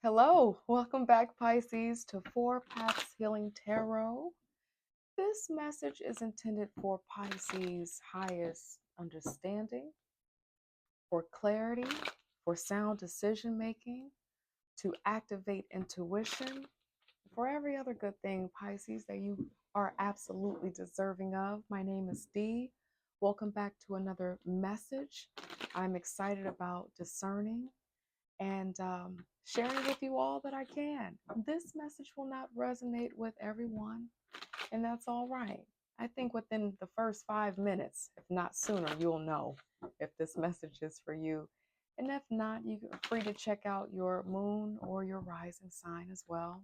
Hello, welcome back, Pisces, to Four Paths Healing Tarot. This message is intended for Pisces' highest understanding, for clarity, for sound decision making, to activate intuition, for every other good thing, Pisces, that you are absolutely deserving of. My name is Dee. Welcome back to another message. I'm excited about discerning and sharing with you all that I can. This message will not resonate with everyone, and that's all right. I think within the first 5 minutes, if not sooner, you'll know if this message is for you. And if not, you're free to check out your moon or your rising sign as well.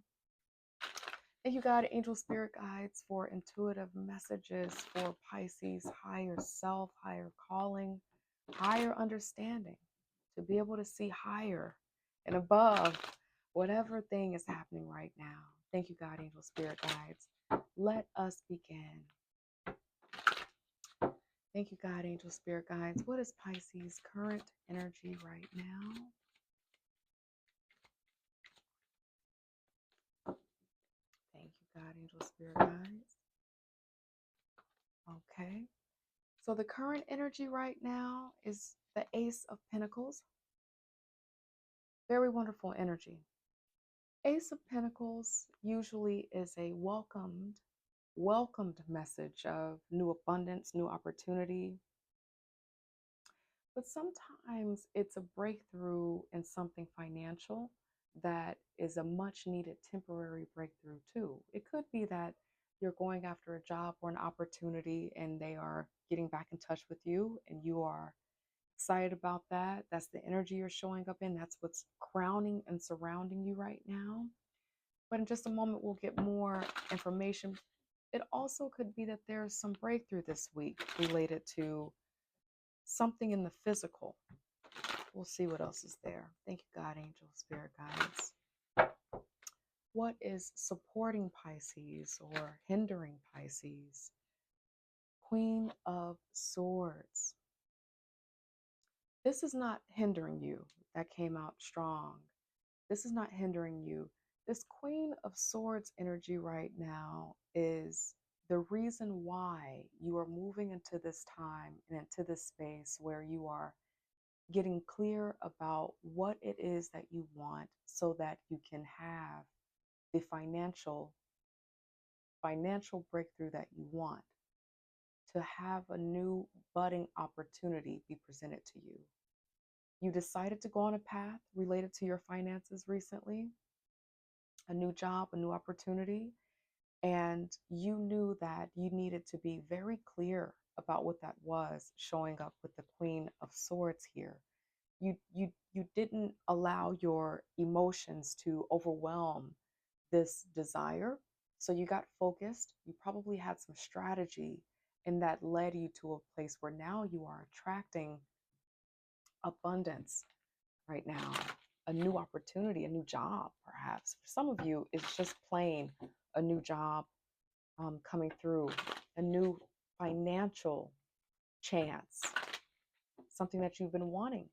Thank you, God, angel spirit guides, for intuitive messages for Pisces' higher self, higher calling, higher understanding, to be able to see higher and above whatever thing is happening right now. Thank you, God, angel spirit guides. Let us begin. Thank you, God, angel spirit guides. What is Pisces' current energy right now? Thank you, God, angel spirit guides. Okay. So the current energy right now is the Ace of Pentacles. Very wonderful energy. Ace of Pentacles usually is a welcomed message of new abundance, new opportunity. But sometimes it's a breakthrough in something financial that is a much needed temporary breakthrough too. It could be that you're going after a job or an opportunity and they are getting back in touch with you and you are excited about that. That's the energy you're showing up in. That's what's crowning and surrounding you right now. But in just a moment, we'll get more information. It also could be that there's some breakthrough this week related to something in the physical. We'll see what else is there. Thank you, God, angel, spirit guides. What is supporting Pisces or hindering Pisces? Queen of Swords. This is not hindering you. That came out strong. This is not hindering you. This Queen of Swords energy right now is the reason why you are moving into this time and into this space where you are getting clear about what it is that you want so that you can have the financial breakthrough that you want, to have a new budding opportunity be presented to you. You decided to go on a path related to your finances recently, a new job, a new opportunity, and you knew that you needed to be very clear about what that was, showing up with the Queen of Swords here. You didn't allow your emotions to overwhelm this desire. So you got focused. You probably had some strategy, and that led you to a place where now you are attracting abundance right now, a new opportunity, a new job, perhaps. For some of you, it's just plain a new job coming through, a new financial chance, something that you've been wanting,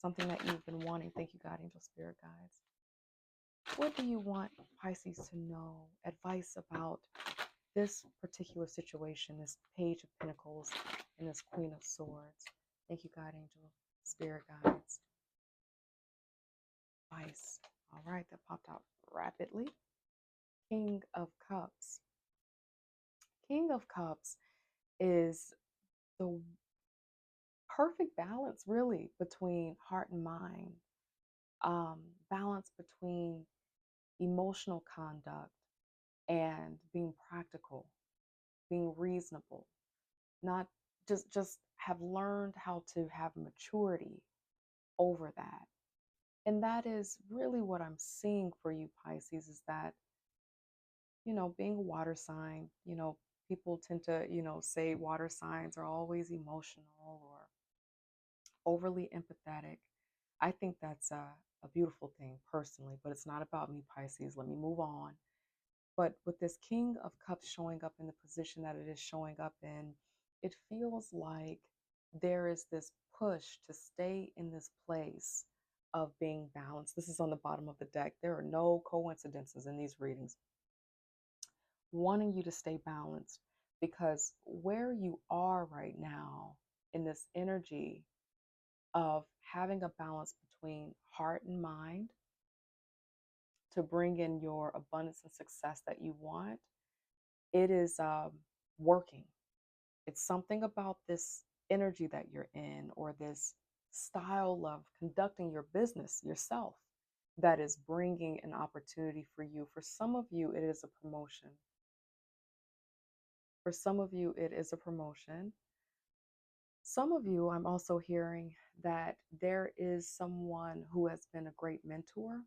something that you've been wanting. Thank you, God, angel, spirit guides. What do you want Pisces to know? Advice about this particular situation, this Page of Pentacles and this Queen of Swords. Thank you, God, angel, spirit guides. Advice. All right, that popped out rapidly. King of Cups. King of Cups is the perfect balance, really, between heart and mind, balance between emotional conduct and being practical, being reasonable, not just have learned how to have maturity over that. And that is really what I'm seeing for you, Pisces, is that, being a water sign, people tend to, say water signs are always emotional or overly empathetic. I think that's a beautiful thing personally, but it's not about me, Pisces. Let me move on. But with this King of Cups showing up in the position that it is showing up in, it feels like there is this push to stay in this place of being balanced. This is on the bottom of the deck. There are no coincidences in these readings. Wanting you to stay balanced because where you are right now in this energy of having a balance between heart and mind to bring in your abundance and success that you want, it is working. It's something about this energy that you're in or this style of conducting your business yourself that is bringing an opportunity for you. For some of you, it is a promotion. For some of you, it is a promotion. Some of you, I'm also hearing that there is someone who has been a great mentor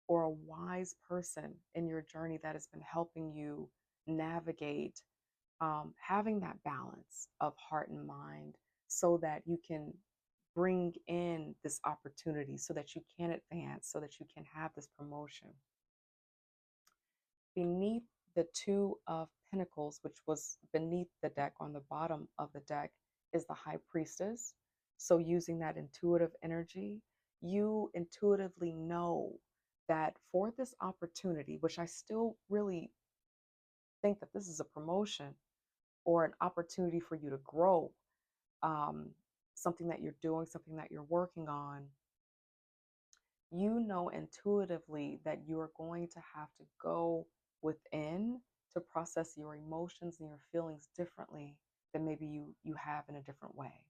or a wise person in your journey that has been helping you navigate having that balance of heart and mind so that you can bring in this opportunity, so that you can advance, so that you can have this promotion. Beneath the Two of Pentacles, which was beneath the deck on the bottom of the deck, is the High Priestess. So, using that intuitive energy, you intuitively know that for this opportunity, which I still really think that this is a promotion or an opportunity for you to grow, um, something that you're doing, something that you're working on, you know intuitively that you are going to have to go within to process your emotions and your feelings differently than maybe you have in a different way.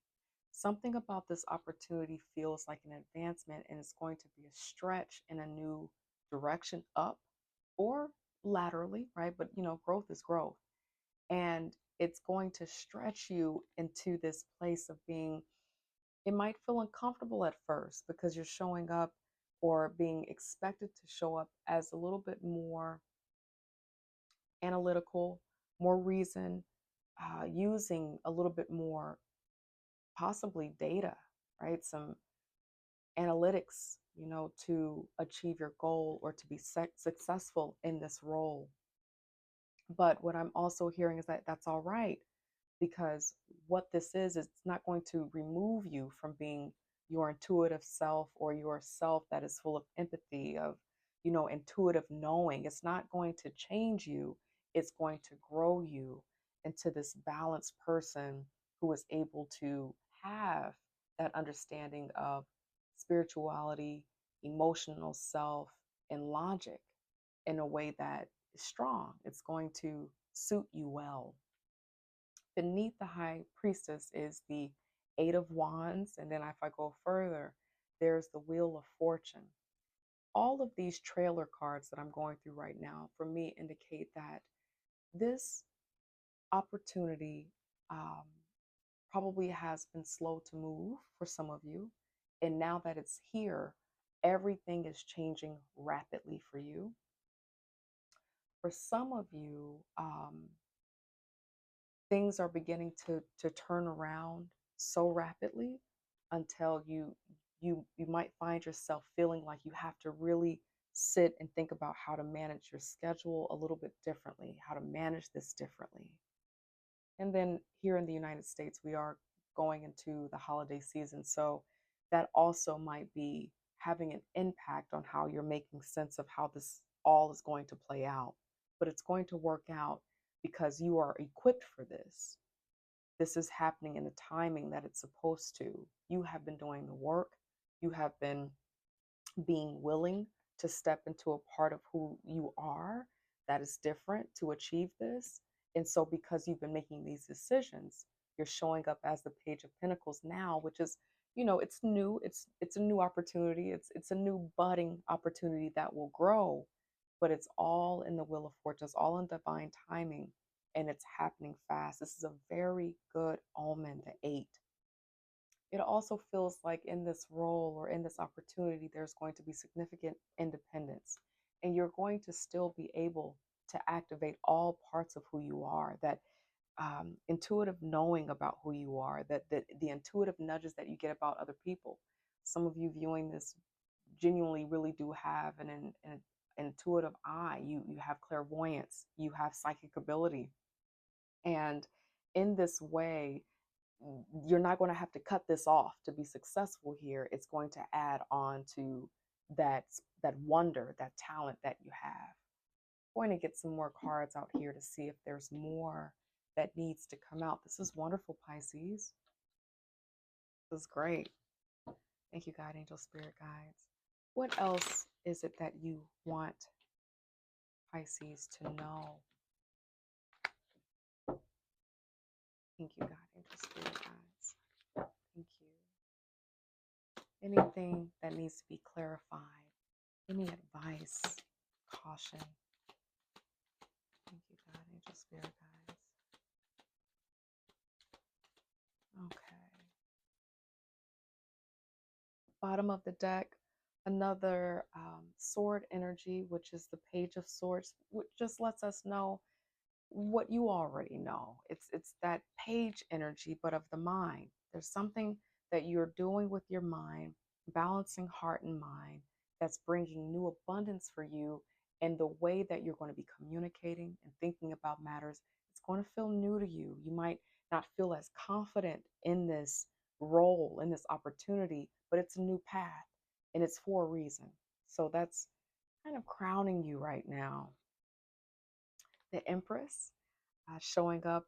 Something about this opportunity feels like an advancement, and it's going to be a stretch in a new direction up or laterally, right? But growth is growth. And it's going to stretch you into this place of being, it might feel uncomfortable at first because you're showing up or being expected to show up as a little bit more analytical, more reason, using a little bit more possibly data, right? Some analytics, to achieve your goal or to be successful in this role. But what I'm also hearing is that that's all right, because what this is it's not going to remove you from being your intuitive self or your self that is full of empathy, of intuitive knowing. It's not going to change you. It's going to grow you into this balanced person who is able to have that understanding of spirituality, emotional self, and logic in a way that is strong. It's going to suit you well. Beneath the High Priestess is the Eight of Wands. And then if I go further, there's the Wheel of Fortune. All of these trailer cards that I'm going through right now for me indicate that this opportunity probably has been slow to move for some of you. And now that it's here, everything is changing rapidly for you. For some of you, things are beginning to turn around so rapidly until you might find yourself feeling like you have to really sit and think about how to manage your schedule a little bit differently, how to manage this differently. And then here in the United States, we are going into the holiday season, so that also might be having an impact on how you're making sense of how this all is going to play out. But it's going to work out because you are equipped for this. This is happening in the timing that it's supposed to. You have been doing the work. You have been being willing to step into a part of who you are that is different to achieve this. And so because you've been making these decisions, you're showing up as the Page of Pentacles now, which is, it's new. It's a new opportunity. It's a new budding opportunity that will grow, but it's all in the Wheel of Fortune. It's all in divine timing, and it's happening fast. This is a very good omen, the 8. It also feels like in this role or in this opportunity, there's going to be significant independence, and you're going to still be able to activate all parts of who you are, that intuitive knowing about who you are, that the intuitive nudges that you get about other people. Some of you viewing this genuinely really do have an intuitive eye. You have clairvoyance, you have psychic ability, and in this way, you're not going to have to cut this off to be successful here. It's going to add on to that that wonder, that talent that you have. I'm going to get some more cards out here to see if there's more that needs to come out. This is wonderful, Pisces. This is great. Thank you, God, angel, spirit guides. What else is it that you want Pisces to know? Thank you, God, angel, spirit guides. Thank you. Anything that needs to be clarified? Any advice? Caution? Thank you, God, angel, spirit guides. Okay. Bottom of the deck, another sword energy, which is the Page of Swords, which just lets us know what you already know. It's that page energy, but of the mind. There's something that you're doing with your mind, balancing heart and mind, that's bringing new abundance for you. And the way that you're going to be communicating and thinking about matters, it's going to feel new to you. You might not feel as confident in this role, in this opportunity, but it's a new path and it's for a reason. So that's kind of crowning you right now. The Empress showing up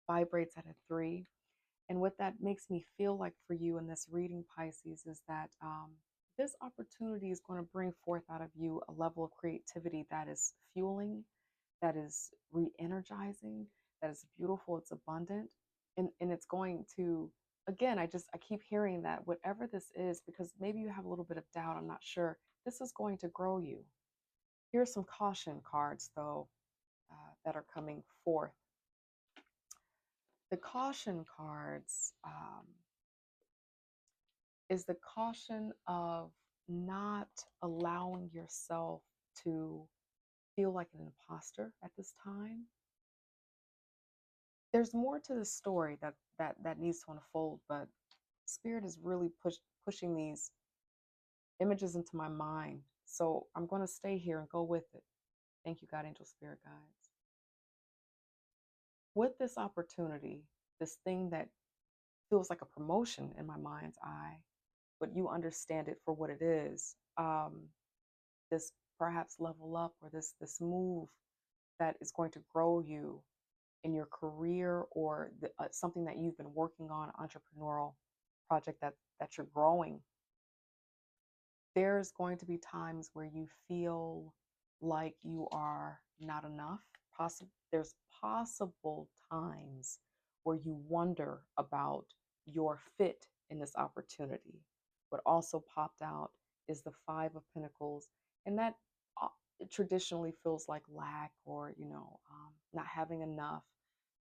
vibrates at a 3. And what that makes me feel like for you in this reading, Pisces, is that this opportunity is going to bring forth out of you a level of creativity that is fueling, that is re energizing, that is beautiful, it's abundant. And it's going to, again, I keep hearing that whatever this is, because maybe you have a little bit of doubt, I'm not sure, this is going to grow you. Here's some caution cards, though, that are coming forth. The caution cards is the caution of not allowing yourself to feel like an imposter at this time. There's more to the story that needs to unfold, but Spirit is really pushing these images into my mind. So I'm going to stay here and go with it. Thank you, God, angel, spirit guides. With this opportunity, this thing that feels like a promotion in my mind's eye, but you understand it for what it is. This perhaps level up, or this move that is going to grow you in your career, or something that you've been working on, entrepreneurial project that you're growing. There's going to be times where you feel like you are not enough. There's possible times where you wonder about your fit in this opportunity. What also popped out is the Five of Pentacles, and that it traditionally feels like lack, or not having enough.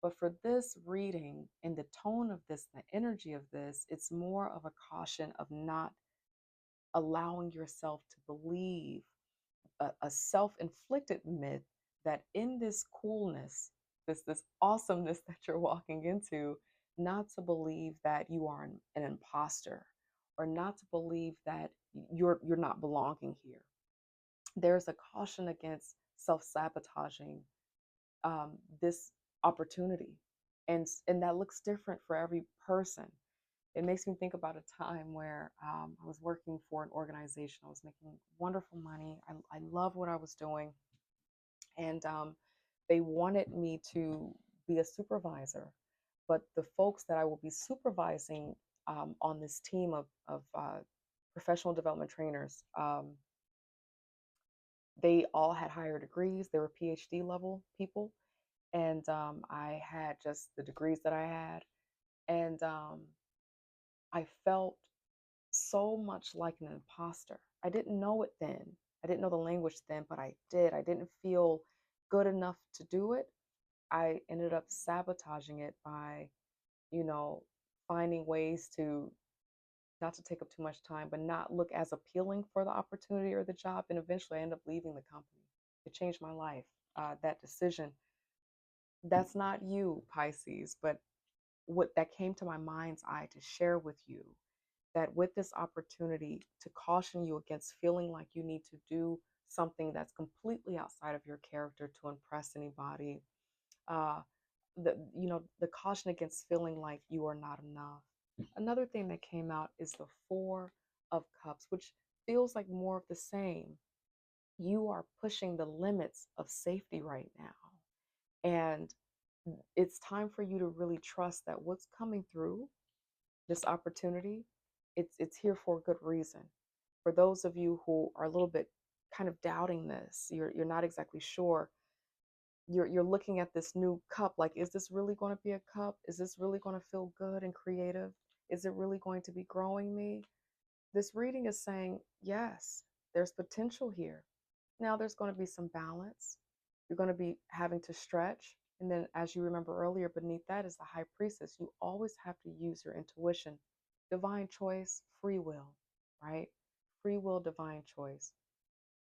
But for this reading, and the tone of this, the energy of this, it's more of a caution of not allowing yourself to believe a self-inflicted myth that in this coolness, this awesomeness that you're walking into, not to believe that you are an imposter, or not to believe that you're not belonging here. There's a caution against self-sabotaging this opportunity, and that looks different for every person. It makes me think about a time where I was working for an organization. I was making wonderful money. I love what I was doing. And they wanted me to be a supervisor. But the folks that I will be supervising on this team of professional development trainers, they all had higher degrees. They were PhD level people. And I had just the degrees that I had. And I felt so much like an imposter. I didn't know it then. I didn't know the language then, but I did. I didn't feel good enough to do it. I ended up sabotaging it by, you know, finding ways to not to take up too much time, but not look as appealing for the opportunity or the job. And eventually I ended up leaving the company. It changed my life. That decision. That's not you, Pisces, but what that came to my mind's eye to share with you, that with this opportunity to caution you against feeling like you need to do something that's completely outside of your character to impress anybody, uh, the caution against feeling like you are not enough. Another thing that came out is the Four of Cups, which feels like more of the same. You are pushing the limits of safety right now. And it's time for you to really trust that what's coming through this opportunity, it's here for a good reason. For those of you who are a little bit kind of doubting this, you're not exactly sure. You're looking at this new cup like, is this really going to be a cup? Is this really going to feel good and creative? Is it really going to be growing me? This reading is saying, yes, there's potential here. Now there's going to be some balance. You're going to be having to stretch. And then, as you remember earlier, beneath that is the High Priestess. You always have to use your intuition, divine choice, free will, right? Free will, divine choice.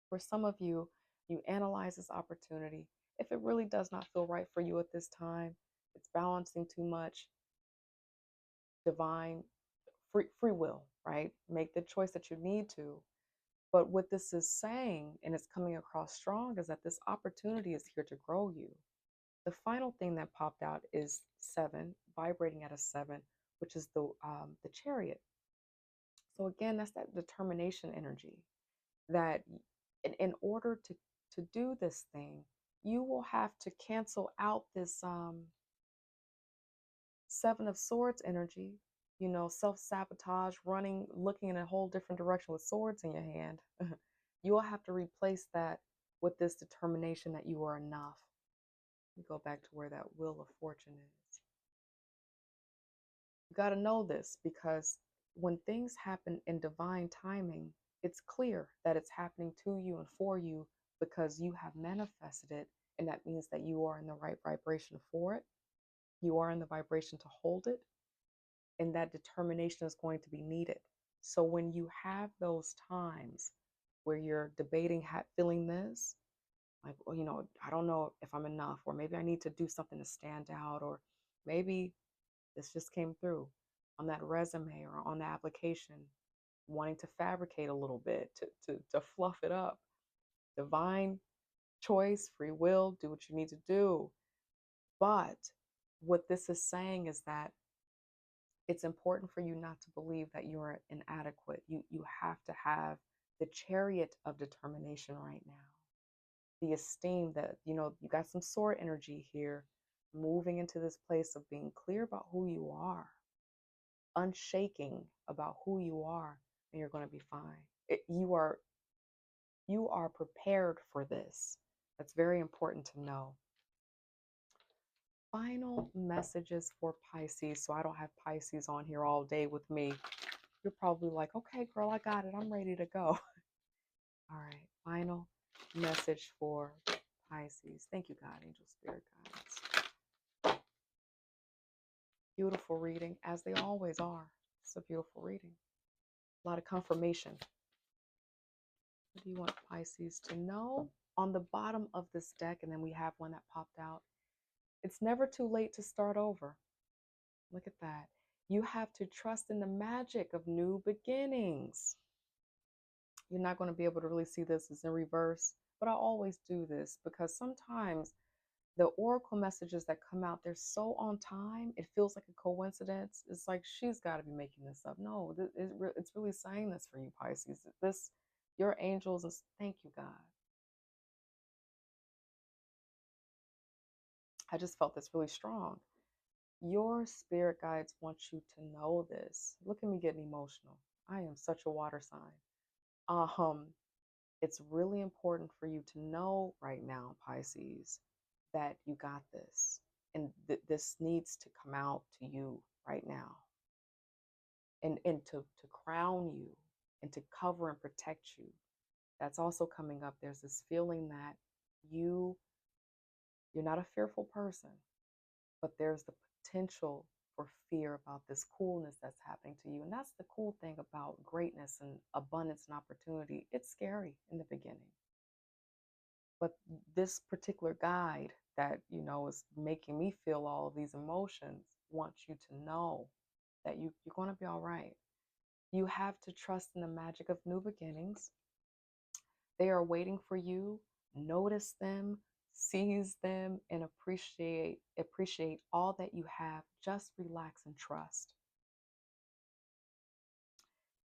For some of you, you analyze this opportunity. If it really does not feel right for you at this time, it's balancing too much, divine, free will, right? Make the choice that you need to. But what this is saying, and it's coming across strong, is that this opportunity is here to grow you. The final thing that popped out is 7, vibrating at a 7, which is the Chariot. So again, that's that determination energy. That in order to do this thing, you will have to cancel out this 7 of Swords energy. Self-sabotage, running, looking in a whole different direction with swords in your hand. You will have to replace that with this determination that you are enough. We go back to where that Wheel of Fortune is. You got to know this, because when things happen in divine timing, it's clear that it's happening to you and for you because you have manifested it. And that means that you are in the right vibration for it. You are in the vibration to hold it. And that determination is going to be needed. So when you have those times where you're debating, feeling this, like, well, I don't know if I'm enough, or maybe I need to do something to stand out, or maybe this just came through on that resume or on the application, wanting to fabricate a little bit to fluff it up. Divine choice, free will, do what you need to do. But what this is saying is that it's important for you not to believe that you're inadequate. You have to have the Chariot of determination right now. The esteem that, you got some sword energy here, moving into this place of being clear about who you are, unshaking about who you are, and you're going to be fine. You are prepared for this. That's very important to know. Final messages for Pisces. So I don't have Pisces on here all day with me. You're probably like, okay, girl, I got it. I'm ready to go. All right. Final message for Pisces. Thank you, God, angel, spirit guides. Beautiful reading, as they always are. It's a beautiful reading. A lot of confirmation. What do you want Pisces to know? On the bottom of this deck, and then we have one that popped out. It's never too late to start over. Look at that. You have to trust in the magic of new beginnings. You're not going to be able to really see this as in reverse, but I always do this because sometimes the oracle messages that come out, they're so on time, it feels like a coincidence. It's like she's got to be making this up. No, it's really saying this for you, Pisces. Your angels, thank you, God. I just felt this really strong. Your spirit guides want you to know this. Look at me getting emotional. I am such a water sign. It's really important for you to know right now, Pisces, that you got this. And this needs to come out to you right now. And to crown you and to cover and protect you. That's also coming up. There's this feeling that you're not a fearful person, but there's the potential for fear about this coolness that's happening to you. And that's the cool thing about greatness and abundance and opportunity. It's scary in the beginning. But this particular guide that, is making me feel all of these emotions wants you to know that you're going to be all right. You have to trust in the magic of new beginnings. They are waiting for you. Notice them, Seize them and appreciate all that you have. Just relax and trust.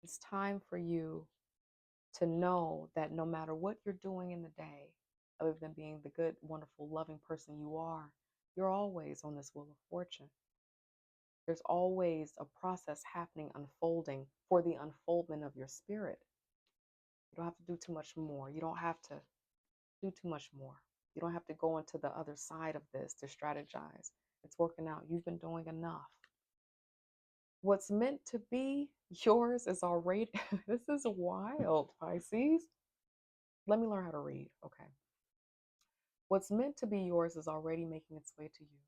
It's time for you to know that no matter what you're doing in the day, other than being the good, wonderful, loving person you are, you're always on this wheel of fortune. There's always a process happening, unfolding for the unfoldment of your spirit. You don't have to do too much more. You don't have to do too much more. You don't have to go into the other side of this to strategize. It's working out. You've been doing enough. What's meant to be yours is already, this is wild, Pisces. Let me learn how to read. Okay. What's meant to be yours is already making its way to you.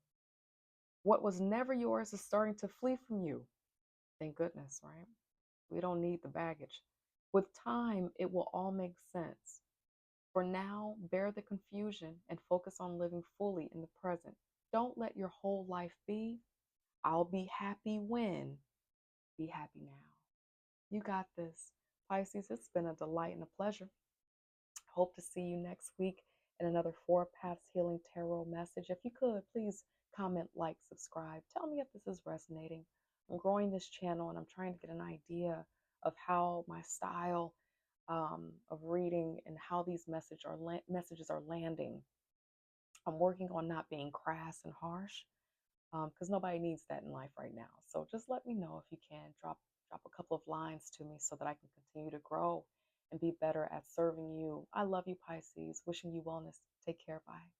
What was never yours is starting to flee from you. Thank goodness, right? We don't need the baggage. With time, it will all make sense. For now, bear the confusion and focus on living fully in the present. Don't let your whole life be, I'll be happy when. Be happy now. You got this. Pisces, it's been a delight and a pleasure. Hope to see you next week in another Four Paths Healing Tarot message. If you could, please comment, like, subscribe. Tell me if this is resonating. I'm growing this channel and I'm trying to get an idea of how my style of reading and how these messages are landing. I'm working on not being crass and harsh because nobody needs that in life right now. So just let me know if you can drop a couple of lines to me so that I can continue to grow and be better at serving you. I love you, Pisces. Wishing you wellness. Take care. Bye.